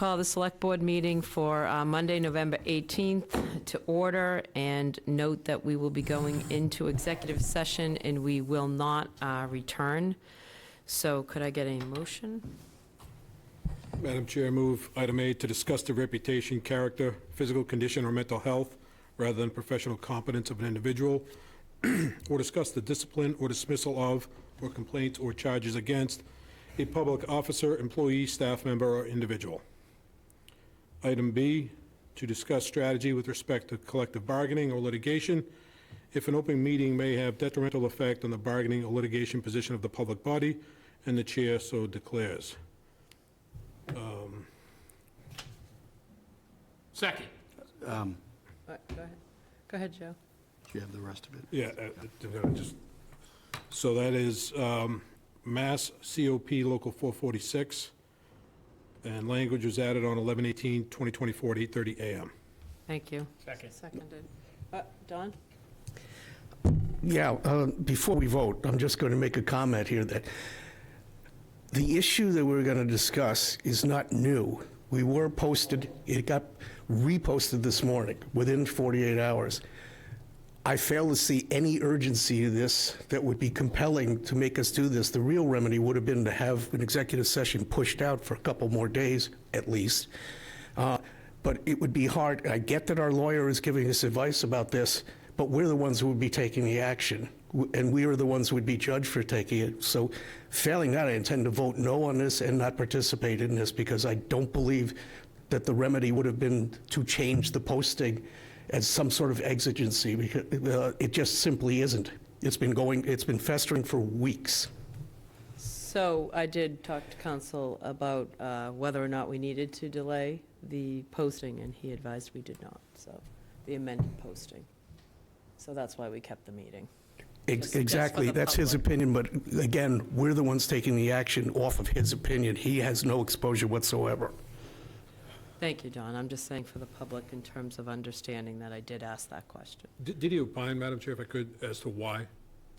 call the Select Board meeting for Monday, November 18th to order, and note that we will be going into executive session and we will not return. So could I get a motion? Madam Chair, move item A to discuss the reputation, character, physical condition, or mental health rather than professional competence of an individual, or discuss the discipline or dismissal of, or complaints or charges against a public officer, employee, staff member, or individual. Item B, to discuss strategy with respect to collective bargaining or litigation if an open meeting may have detrimental effect on the bargaining or litigation position of the public body, and the chair so declares. Second. Go ahead. Go ahead, Joe. Do you have the rest of it? Yeah, so that is Mass COP Local 446, and language was added on 11/18/2024 at 8:30 a.m. Thank you. Second. Seconded. Don? Yeah, before we vote, I'm just going to make a comment here that the issue that we're going to discuss is not new. We were posted, it got reposted this morning within 48 hours. I fail to see any urgency to this that would be compelling to make us do this. The real remedy would have been to have an executive session pushed out for a couple more days, at least. But it would be hard. I get that our lawyer is giving us advice about this, but we're the ones who would be taking the action, and we are the ones who would be judged for taking it. So failing that, I intend to vote no on this and not participate in this, because I don't believe that the remedy would have been to change the posting as some sort of exigency, because it just simply isn't. It's been festering for weeks. So I did talk to council about whether or not we needed to delay the posting, and he advised we did not, so the amended posting. So that's why we kept the meeting. Exactly, that's his opinion, but again, we're the ones taking the action off of his opinion. He has no exposure whatsoever. Thank you, Don. I'm just saying for the public in terms of understanding that I did ask that question. Did you opine, Madam Chair, if I could, as to why?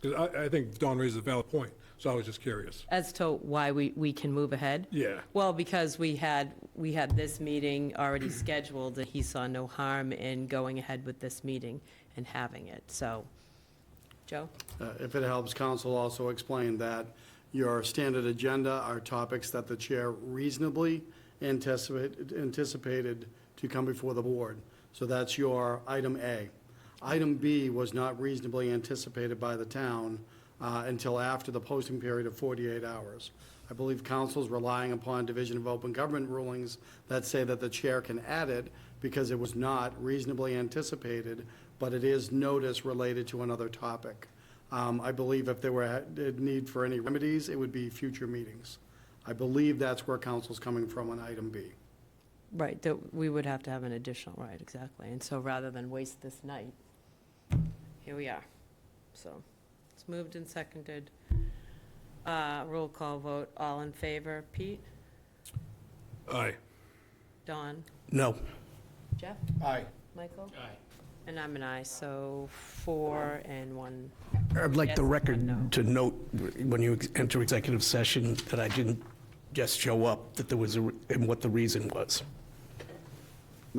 Because I think Don raised a valid point, so I was just curious. As to why we can move ahead? Yeah. Well, because we had this meeting already scheduled, and he saw no harm in going ahead with this meeting and having it, so. Joe? If it helps, council also explained that your standard agenda are topics that the chair reasonably anticipated to come before the board. So that's your item A. Item B was not reasonably anticipated by the town until after the posting period of 48 hours. I believe council's relying upon Division of Open Government rulings that say that the chair can add it because it was not reasonably anticipated, but it is notice related to another topic. I believe if there were a need for any remedies, it would be future meetings. I believe that's where council's coming from on item B. Right, that we would have to have an additional, right, exactly. And so rather than waste this night, here we are. So it's moved and seconded. Roll call vote, all in favor. Pete? Aye. Don? No. Jeff? Aye. Michael? Aye. And I'm an aye, so 4 and 1. I'd like the Yes, record no. to note, when you enter executive session, that I didn't just show up, that there was and what the reason was.